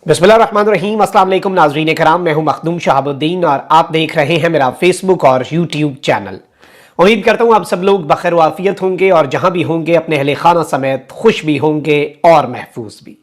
बिस्मिल्लाहिर्रहमानिर्रहीम। अस्सलाम वालेकुम नाज़रीन कराम, मैं हूं मखदूम शहाबुद्दीन और आप देख रहे हैं मेरा फेसबुक और यूट्यूब चैनल। उम्मीद करता हूं आप सब लोग बखैर वाफियत होंगे और जहां भी होंगे अपने अहले खाना समेत खुश भी होंगे और महफूज भी।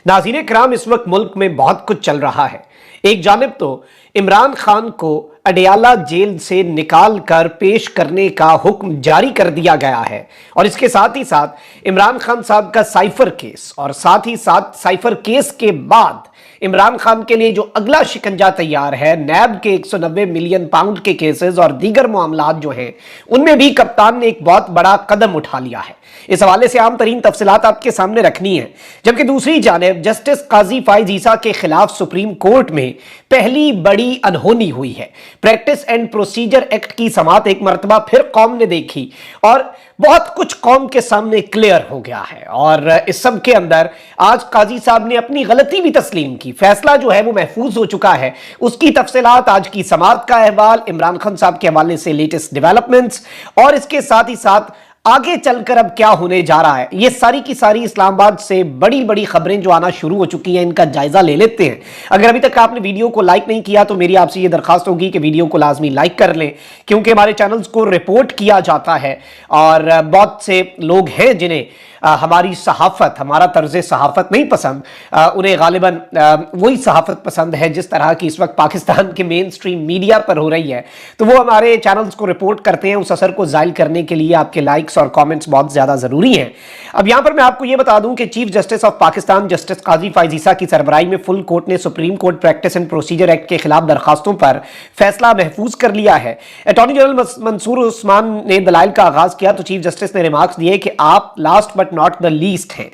नाज़रीन कराम, इस वक्त मुल्क में बहुत कुछ चल रहा है। एक जानिब तो इमरान खान को अडयाला जेल से निकाल कर पेश करने का हुक्म जारी कर दिया गया है और इसके साथ ही साथ इमरान खान साहब का साइफर केस और साथ ही साथ साइफर केस के बाद इमरान खान के लिए जो अगला शिकंजा तैयार है, नैब के 190 मिलियन पाउंड के केसेस और दीगर मामलात जो हैं, उनमें भी कप्तान ने एक बहुत बड़ा कदम उठा लिया है। इस हवाले से आम तरीन तफसीलात आपके सामने रखनी है। जबकि दूसरी जानिब जस्टिस काजी फाइज ईसा के खिलाफ सुप्रीम कोर्ट में पहली बड़ी अनहोनी हुई है। प्रैक्टिस एंड प्रोसीजर एक्ट की समाअत एक मरतबा फिर कौम ने देखी और बहुत कुछ कौम के सामने क्लियर हो गया है और इस सब के अंदर आज काजी साहब ने अपनी गलती भी तस्लीम की। फैसला जो है वो महफूज हो चुका है। उसकी तफसीलात, आज की समाअत का अहवाल, इमरान खान साहब के हवाले से लेटेस्ट डेवलपमेंट्स और इसके साथ ही साथ आगे चलकर अब क्या होने जा रहा है, ये सारी की सारी इस्लामाबाद से बड़ी बड़ी खबरें जो आना शुरू हो चुकी हैं, इनका जायजा ले लेते हैं। अगर अभी तक आपने वीडियो को लाइक नहीं किया तो मेरी आपसे ये दरखास्त होगी कि वीडियो को लाजमी लाइक कर लें, क्योंकि हमारे चैनल्स को रिपोर्ट किया जाता है और बहुत से लोग हैं जिन्हें हमारी सहाफत, हमारा तर्ज सहाफत नहीं पसंद, उन्हें गालिबन वही सहाफत पसंद है जिस तरह की इस वक्त पाकिस्तान के मेन स्ट्रीम मीडिया पर हो रही है। तो वो हमारे चैनल्स को रिपोर्ट करते हैं। उस असर को जायल करने के लिए आपके लाइक्स और कमेंट्स बहुत ज़्यादा ज़रूरी हैं। अब यहाँ पर मैं आपको ये बता दूं कि chief justice of Pakistan justice Qazi Faez Isa की सरबराही में फुल कोर्ट ने supreme court practice and procedure act के खिलाफ दरखास्तों पर फैसला महफूज कर लिया है। अटॉर्नी जनरल मंसूर उस्मान ने दलाइल का आगाज किया तो चीफ जस्टिस ने रिमार्क्स दिए कि आप last but not the least हैं।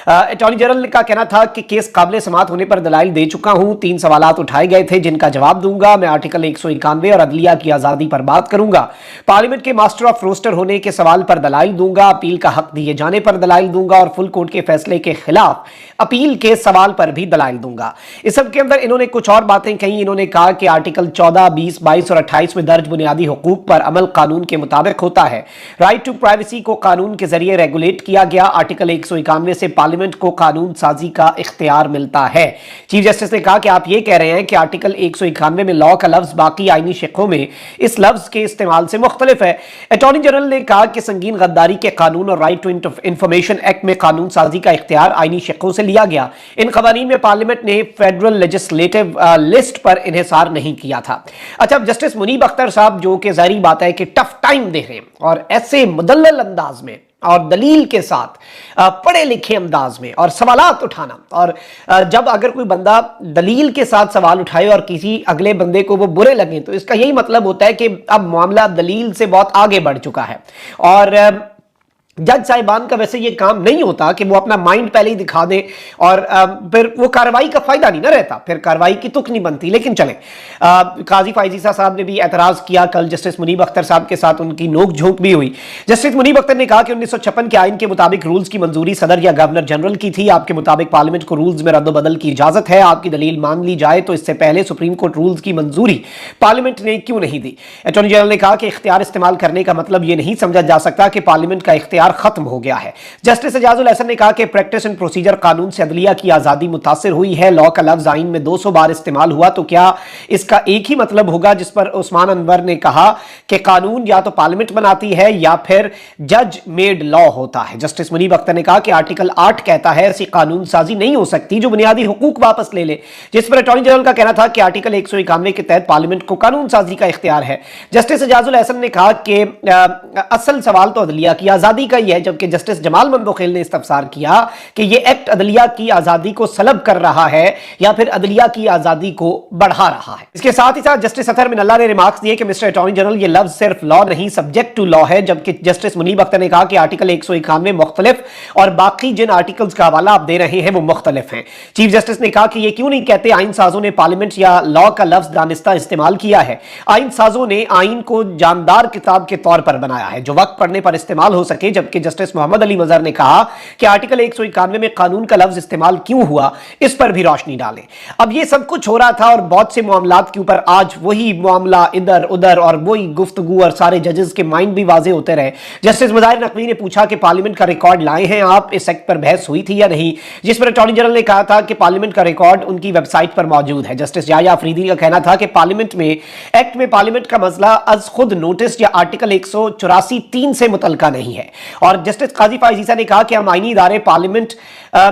अटॉर्नी जनरल का कहना था कि केस काबिल समाअत होने पर दलाइल दे चुका हूं। 3 सवालात उठाए गए थे जिनका जवाब दूंगा। मैं आर्टिकल 191 और अदलिया की आजादी पर बात करूंगा। पार्लियामेंट के मास्टर ऑफ रोस्टर होने के सवाल पर दलाइल दूंगा। अपील का हक दिए जाने पर दलाइल दूंगा और फुल कोर्ट के फैसले के खिलाफ अपील के सवाल पर भी दलाइल दूंगा। इस सब के अंदर इन्होंने कुछ और बातें कही। इन्होंने कहा कि आर्टिकल 14, 20, 22 और 28 में दर्ज बुनियादी हुकूक पर अमल कानून के मुताबिक होता है। राइट टू प्राइवेसी को कानून के जरिए रेगुलेट किया गया। आर्टिकल 191 से पार्लियामेंट को कानून साजी का इख्तियार मिलता है। चीफ जस्टिस ने कहा कि आप ये कह रहे हैं कि आर्टिकल 191 में लॉ का लफ्ज बाकी आईनी शिकों में इस लफ्ज के इस्तेमाल से मुख्तलिफ है। अटॉर्नी जनरल ने कहा कि संगीन गद्दारी के कानून और राइट टू इंफॉर्मेशन एक्ट में कानून साजी का इख्तियार आईनी शिकों से लिया गया। इन कवानीन में पार्लियामेंट ने फेडरल लेजिस्लेटिव लिस्ट पर इन्हिसार नहीं किया था। अच्छा, जस्टिस मुनीब अख्तर साहब जो कि जाहिर बात है कि टफ टाइम दे रहे हैं और ऐसे मुदल्लल अंदाज में और दलील के साथ पढ़े लिखे अंदाज में और सवालात उठाना, और जब अगर कोई बंदा दलील के साथ सवाल उठाए और किसी अगले बंदे को वो बुरे लगे तो इसका यही मतलब होता है कि अब मामला दलील से बहुत आगे बढ़ चुका है। और जज साहिबान का वैसे ये काम नहीं होता कि वो अपना माइंड पहले ही दिखा दे और फिर वो कार्रवाई का फायदा नहीं ना रहता, फिर कार्रवाई की तुक नहीं बनती। लेकिन चले, काजी फाइज ईसा साहब ने भी एतराज किया। कल जस्टिस मुनीब अख्तर साहब के साथ उनकी नोक झोंक भी हुई। जस्टिस मुनीब अख्तर ने कहा कि 1956 के आइन के मुताबिक रूल्स की मंजूरी सदर या गवर्नर जनरल की थी। आपके मुताबिक पार्लियामेंट को रूल्स में रद्दबदल की इजाजत है। आपकी दलील मान ली जाए तो इससे पहले सुप्रीम कोर्ट रूल्स की मंजूरी पार्लियामेंट ने क्यों नहीं दी। अटॉर्नी जनरल ने कहा कि इख्तियार इस्तेमाल करने का मतलब यह नहीं समझा जा सकता कि पार्लियामेंट का इख्तियार खत्म हो गया है। जस्टिस एजाजुल हसन ने कहा कि प्रैक्टिस एंड प्रोसीजर कानून से अदलिया की आजादी मुतासिर हुई है। लॉ का लफ्ज आइन में 200 बार इस्तेमाल हुआ तो क्या इसका एक ही मतलब होगा, जिस पर उस्मान अनवर ने कहा कि कानून या तो पार्लियामेंट बनाती है या फिर जज मेड लॉ होता है। जस्टिस मुनीब अख्तर ने कहा कि आर्टिकल 8 कहता है ऐसी कानून साजी नहीं हो सकती जो बुनियादी हुकूक वापस ले ले, जिस पर अटॉर्नी जनरल का कहना था कि आर्टिकल 191 के तहत पार्लियामेंट को कानून साजी का इख्तियार है। जस्टिस एजाजुल हसन ने कहा कि असल सवाल तो अदलिया की आजादी का ही है, जबकि जस्टिस जमाल मंदोखेल ने इस्तफसार किया कि यह एक्ट अदलिया की आजादी को सलब कर रहा है या फिर अदलिया की आजादी को बढ़ा रहा है। इसके साथ ही साथ जस्टिस अतहर मिनल्ला ने रिमार्क्स दिए कि मिस्टर अटॉर्नी जनरल ये लफ्ज सिर्फ लॉ नहीं सब्जेक्ट टू लॉ है। जबकि जस्टिस मुनीब अख्तर ने कहा कि आर्टिकल 191 मुख्तलिफ और बाकी जिन आर्टिकल्स का हवाला आप दे रहे हैं वो मुख्तलिफ हैं। चीफ जस्टिस ने कहा कि यह क्यों नहीं कहते आइन साजों ने पार्लियामेंट या लॉ का लफ्ज दानिस्ता इस्तेमाल किया है। आइन साजों ने आइन को जानदार किताब के तौर पर बनाया है जो वक्त पढ़ने पर इस्तेमाल हो सके, जबकि जस्टिस मोहम्मद अली मजहर ने कहा कि आर्टिकल 191 में कानून का लफ्ज इस्तेमाल क्यों हुआ, इस पर भी रोशनी डालें। अब ये सब कुछ हो रहा था और बहुत से मामलात के ऊपर आज वही मामला इधर उधर और वही गुफ्तगू और सारे जजेस के माइंड भी वाजे होते रहे। जस्टिस मुजाहिर नकवी ने पूछा कि पार्लियामेंट का रिकॉर्ड लाए हैं आप, इस एक्ट पर बहस हुई थी या नहीं, जिस पर अटॉर्नी जनरल ने कहा था कि पार्लियामेंट का रिकॉर्ड उनकी वेबसाइट पर मौजूद है। जस्टिस याया अफरीदी का कहना था कि पार्लियामेंट में एक्ट में पार्लियामेंट का मसला अज खुद नोटिस या आर्टिकल 184(3) से मुतल्लिका नहीं है। और जस्टिस काजी फायजीसा ने कहा कि हम आईनी इदारे पार्लियामेंट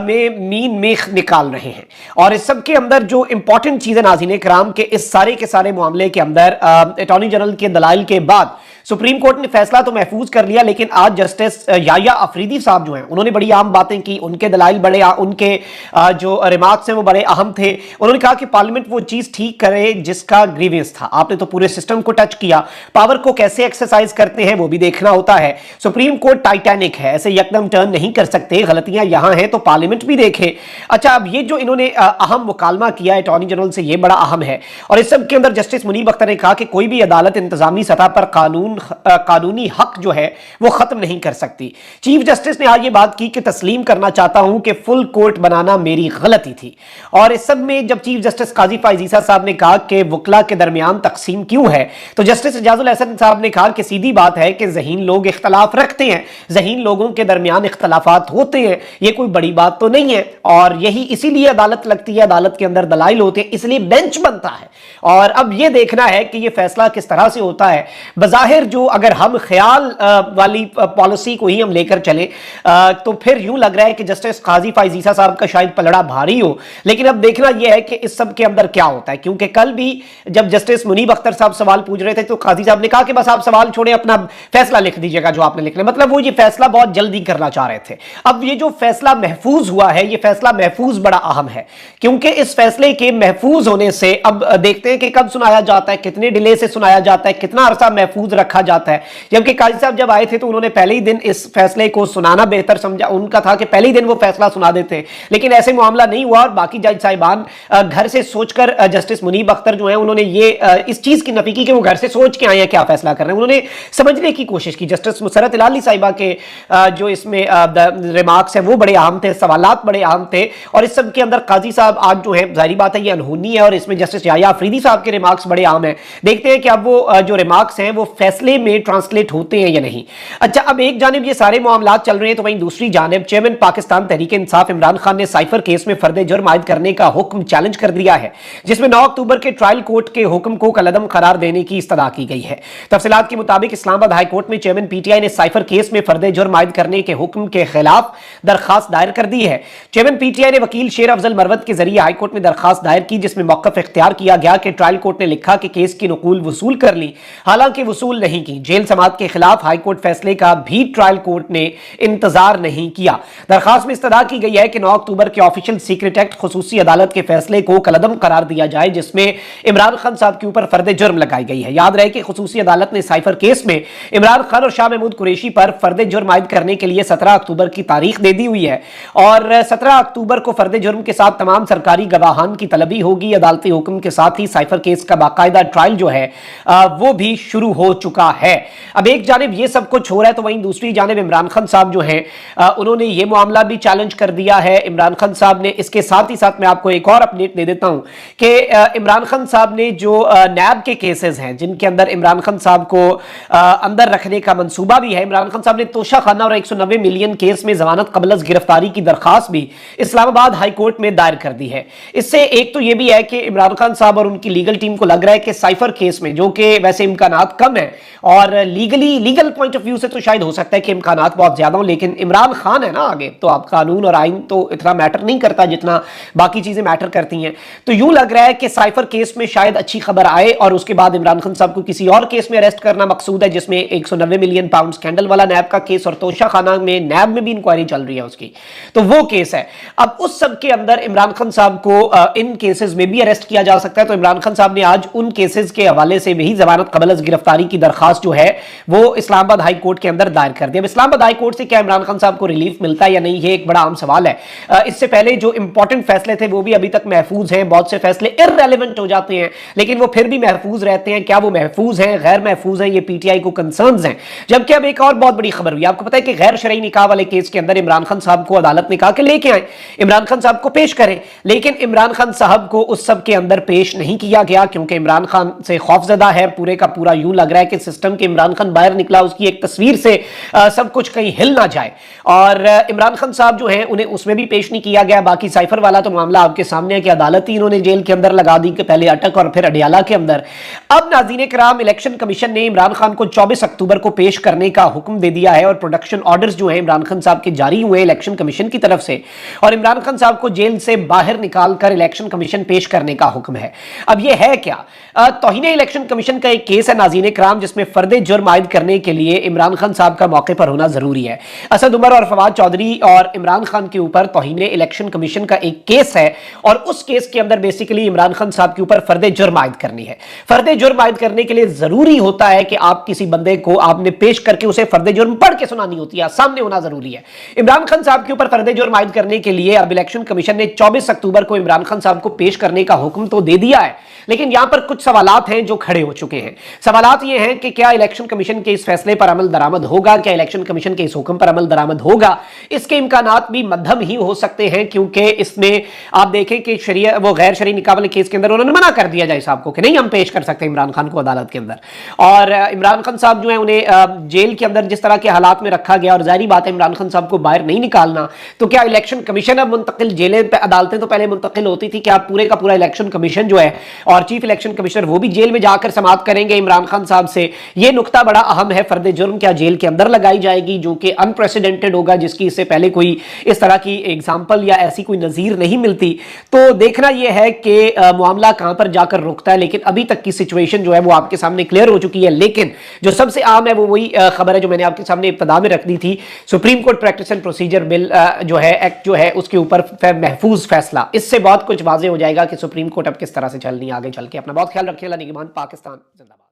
में मीन मेख निकाल रहे हैं। और इस सब के अंदर जो इंपॉर्टेंट चीजें नाज़रीन कराम के इस सारे के सारे मामले के अंदर अटॉर्नी जनरल के दलाइल के बाद सुप्रीम कोर्ट ने फैसला तो महफूज कर लिया, लेकिन आज जस्टिस याया अफरीदी साहब जो हैं उन्होंने बड़ी आम बातें की, उनके दलाइल बड़े, उनके जो रिमार्क्स हैं वो बड़े अहम थे। उन्होंने कहा कि पार्लियामेंट वो चीज ठीक करे जिसका ग्रीवेंस था। आपने तो पूरे सिस्टम को टच किया, पावर को कैसे एक्सरसाइज करते हैं वो भी देखना होता है। सुप्रीम कोर्ट टाइटैनिक है, ऐसे यकदम टर्न नहीं कर सकते, गलतियां यहां हैं तो पार्लियामेंट भी देखे। अच्छा, अब ये जो इन्होंने अहम मुकालमा किया है अटॉर्नी जनरल से, ये बड़ा अहम है। और इस सब के अंदर जस्टिस मुनीब अख्तर ने कहा कि कोई भी अदालत इंतजामी सतह पर कानूनी हक जो है वो खत्म नहीं कर सकती। चीफ जस्टिस ने आज ये बात की कि तस्लीम करना चाहता हूं कि फुल कोर्ट बनाना मेरी गलती थी। और इस सब में जब चीफ जस्टिस काजी फायजीसा साहब ने कहा कि वकला के दरमियान तकसीम क्यों है, तो जस्टिस इजाजुल हसन साहब ने कहा कि सीधी बात है कि ज़हीन लोग इख्तलाफ रखते हैं, ज़हीन लोगों के दरमियान इख्तलाफात होते हैं, ये कोई बड़ी बात तो नहीं है। और यही इसीलिए अदालत लगती है, अदालत के अंदर दलाइल होते हैं, इसलिए बेंच बनता है। और अब ये देखना है कि ये फैसला किस तरह से होता है। बज़ाहिर जो अगर हम ख्याल वाली पॉलिसी को ही हम लेकर चले तो फिर यूं लग रहा है कि जस्टिस काजी फायजीसा साहब का शायद पलड़ा भारी हो, लेकिन अब देखना यह है कि इस सब के अंदर क्या होता है। क्योंकि कल भी जब जस्टिस मुनीब अख्तर साहब सवाल पूछ रहे थे तो काजी साहब ने कहा कि बस आप सवाल छोड़े, अपना फैसला लिख दीजिएगा जो आपने लिखना, मतलब वो ये फैसला बहुत जल्दी करना चाह रहे थे। अब ये जो फैसला महफूज हुआ है, ये फैसला महफूज बड़ा अहम है, क्योंकि इस फैसले के महफूज होने से अब देखते हैं कि कब सुनाया जाता है, कितने डिले से सुनाया जाता है, कितना अरसा महफूज रखा जाता है। जबकि काजी साहब जब आए थे तो उन्होंने पहले ही दिन इस फैसले को सुनाना बेहतर समझा, उनका था कि पहले ही दिन वो फैसला सुना देते, लेकिन ऐसे मामला नहीं हुआ। और बाकी जज साहिबान घर से सोचकर, जस्टिस मुनीब अख्तर जो है उन्होंने ये इस चीज की नफी की कि वो घर से सोच के आए हैं क्या फैसला कर रहे हैं, उन्होंने समझने की कोशिश की। जस्टिस मुसरत इलाली साहिबा के जो इसमें रिमार्क्स है वो बड़े अहम थे, सवालात बड़े अहम थे। और इस सब के अंदर काजी साहब आज जो है, जाहिर बात है ये अनहोनी है, और इसमें जस्टिस याया अफरीदी साहब के रिमार्क्स बड़े अहम है। देखते हैं कि अब वो जो रिमार्क्स हैं वो फैसले में ट्रांसलेट होते हैं या नहीं। अच्छा, अब एक जानिब ये सारे मामलात चल रहे हैं तो वहीं दूसरी जानिब चेयरमैन पाकिस्तान तहरीक इंसाफ इमरान खान ने साइफर केस में फर्द जुर्म आयद करने का हुक्म चैलेंज कर दिया है, जिसमें 9 अक्टूबर के ट्रायल कोर्ट के हुक्म को कलअदम करार देने की इस्तदा की गई है। तफसीलात के मुताबिक इस्लामाबाद हाई कोर्ट में चेयरमैन पीटीआई ने साइफर केस में फर्द जुर्म आयद करने के हुक्म के खिलाफ दरखास्त दायर कर दी है। चेयरमैन पीटीआई ने वकील शेर अफजल मरवत के जरिए हाई कोर्ट में दरखास्त दायर की, जिसमें मौकफ इख्तियार किया गया कि ट्रायल कोर्ट ने लिखा कि केस की नकूल वसूल कर ली, हालांकि वसूल नहीं की। जेल समात के खिलाफ हाई कोर्ट फैसले का भी ट्रायल कोर्ट ने इंतजार नहीं किया। दरखास्त में इस्तदा की गई है कि 9 अक्टूबर के ऑफिशियल सीक्रेट एक्ट खुसूसी अदालत के फैसले को कलअदम करार दिया जाए, जिसमें इमरान खान साहब के ऊपर फर्द जुर्म लगाई गई है। याद रहे कि खुसूसी अदालत ने साइफर केस में इमरान खान और शाह महमूद कुरैशी पर फर्द जुर्म आयद करने के लिए 17 अक्टूबर की तारीख दे दी हुई है, और 17 अक्टूबर को फर्द जुर्म के साथ तमाम सरकारी गवाहान की तलबी होगी। अदालती हुक्म के साथ ही साइफर केस का बाकायदा ट्रायल जो है वो भी शुरू हो चुका है। अब एक जानिब ये सब कुछ हो रहा है तो वहीं दूसरी जानिब इमरान खान साहब जो हैं उन्होंने ये मामला भी चैलेंज कर दिया है। इमरान खान साहब ने इसके साथ ही साथ मैं आपको एक और अपडेट दे देता हूं कि इमरान खान साहब ने जो नैब के केसेस हैं जिनके अंदर इमरान खान साहब को अंदर रखने का मंसूबा भी है, इमरान खान साहब ने तोशा खाना और 190 मिलियन केस में जमानत कबल अज गिरफ्तारी की दरखास्त भी इस्लामाबाद हाई कोर्ट में दायर कर दी है। इससे एक तो यह भी है कि इमरान खान साहब और उनकी लीगल टीम को लग रहा है कि साइफर केस में, जो कि वैसे इम्कानात कम है और लीगल पॉइंट ऑफ व्यू से तो शायद हो सकता है कि इम्कानात बहुत ज्यादा हो, लेकिन इमरान खान है ना आगे, तो आप कानून और आइन तो इतना मैटर नहीं करता जितना बाकी चीजें मैटर करती हैं। तो यूं लग रहा है कि साइफर केस में शायद अच्छी खबर आए और उसके बाद इमरान खान साहब को किसी और केस में अरेस्ट करना मकसूद है, जिसमें 190 मिलियन पाउंड स्कैंडल वाला नैब का केस और तोशा खाना में नैब में भी इंक्वायरी चल रही है उसकी, तो वो केस है। अब उस सब के अंदर इमरान खान साहब को इन केसेस में भी अरेस्ट किया जा सकता है। तो इमरान खान साहब ने आज उन केसेस के हवाले से भी जमानत कबल अज गिरफ्तारी की दरखास्त दरखास्त जो है वो इस्लामाबाद हाई कोर्ट के अंदर दायर कर दी। अब इस्लामाबाद हाई कोर्ट से क्या इमरान खान साहब को रिलीफ मिलता है या नहीं, ये एक बड़ा आम सवाल है। इससे पहले जो इंपॉर्टेंट फैसले थे वो भी अभी तक महफूज हैं, बहुत से फैसले इररेलेवेंट हो जाते हैं लेकिन वो फिर भी महफूज रहते हैं। क्या वो महफूज हैं, गैर महफूज हैं, ये पीटीआई को कंसर्न्स हैं। जबकि अब एक और बहुत बड़ी खबर हुई, आपको पता है कि गैर शरई निकाह वाले केस के अंदर इमरान खान साहब को अदालत ने कहा कि लेके आए, इमरान खान साहब को पेश करें, लेकिन इमरान खान साहब को उस सब के अंदर पेश नहीं किया गया क्योंकि इमरान खान से खौफजदा है। पूरे का पूरा यूं लग रहा है कि सिस्टम के इमरान खान बाहर निकला, उसकी एक तस्वीर से सब कुछ कहीं हिल ना जाए, और इमरान खान साहब जो हैं उन्हें उसमें भी पेश नहीं किया गया। बाकी साइफर वाला तो मामला आपके सामने है कि अदालत ही इन्होंने जेल के अंदर लगा दी कि पहले अटक और फिर अडियाला के अंदर। अब नाज़रीन किराम, इलेक्शन कमीशन ने इमरान खान को 24 अक्टूबर को पेश करने का हुक्म दे दिया है और प्रोडक्शन ऑर्डर्स जो है इमरान खान साहब के जारी हुए इलेक्शन कमीशन की तरफ से, और इमरान खान साहब को जेल से बाहर निकालकर इलेक्शन कमीशन पेश करने का हुक्म है। अब यह है क्या, तौहीन इलेक्शन कमीशन का एक केस है नाज़रीन किराम जिसमें फर्दे जुर्म आयद करने के लिए इमरान खान साहब का मौके पर होना जरूरी है। असद उमर और फवाद चौधरी और इमरान खान के ऊपर तौहीन इलेक्शन कमीशन का एक केस है और उस केस के अंदर बेसिकली इमरान खान साहब के ऊपर फर्दे जुर्म आयद करनी है। फर्दे जुर्म आयद करने के लिए जरूरी होता है कि आप किसी बंदे को आपने पेश करके उसे फर्दे जुर्म पढ़ के सुनानी होती है, सामने होना जरूरी है। इमरान खान साहब के ऊपर फर्दे जुर्म आयद करने के लिए अब इलेक्शन कमीशन ने 24 अक्टूबर को इमरान खान साहब को पेश करने का हुक्म तो दे दिया है, लेकिन यहां पर कुछ सवालात हैं जो खड़े हो चुके हैं। सवालात ये हैं कि क्या इलेक्शन कमीशन के इस फैसले पर अमल दरामद होगा, क्या इलेक्शन कमीशन के इस हुक्म पर अमल दरामद होगा। इसके इम्कानात भी मध्यम ही हो सकते हैं क्योंकि इसमें आप देखें कि शरीय वो गैर शरई निकाह वाले केस के अंदर उन्होंने मना कर दिया जाए साहब को कि नहीं हम पेश कर सकते इमरान खान को अदालत के अंदर, और इमरान खान साहब जो है उन्हें जेल के अंदर जिस तरह के हालात में रखा गया, और जाहिर बात है इमरान खान साहब को बाहर नहीं निकालना, तो क्या इलेक्शन कमीशन अब मुंतकिल, जेलें अदालतें तो पहले मुंतकिल होती थी, क्या पूरे का पूरा इलेक्शन कमीशन जो है और चीफ इलेक्शन कमिश्नर वो भी जेल में जाकर समाअत करेंगे इमरान खान साहब से। यह नुकता बड़ा अहम है। फर्दे जुर्म क्या जेल के अंदर लगाई जाएगी जो कि अनप्रेसिडेंटेड होगा, जिसकी इससे पहले कोई इस तरह की एग्जाम्पल या ऐसी कोई नजीर नहीं मिलती। तो देखना यह है कि मामला कहां पर जाकर रुकता है, लेकिन अभी तक की सिचुएशन जो है वो आपके सामने क्लियर हो चुकी है। लेकिन जो सबसे आम है वो वही खबर है जो मैंने आपके सामने इब्तिदा में रख दी थी, supreme court practice and procedure bill जो है एक्ट जो है उसके ऊपर महफूज फैसला, इससे बहुत कुछ वाज़ेह हो जाएगा कि सुप्रीम कोर्ट अब किस तरह से चलनी आगे चल के। अपना बहुत ख्याल रखिए। निगमान पाकिस्तान जिंदाबाद।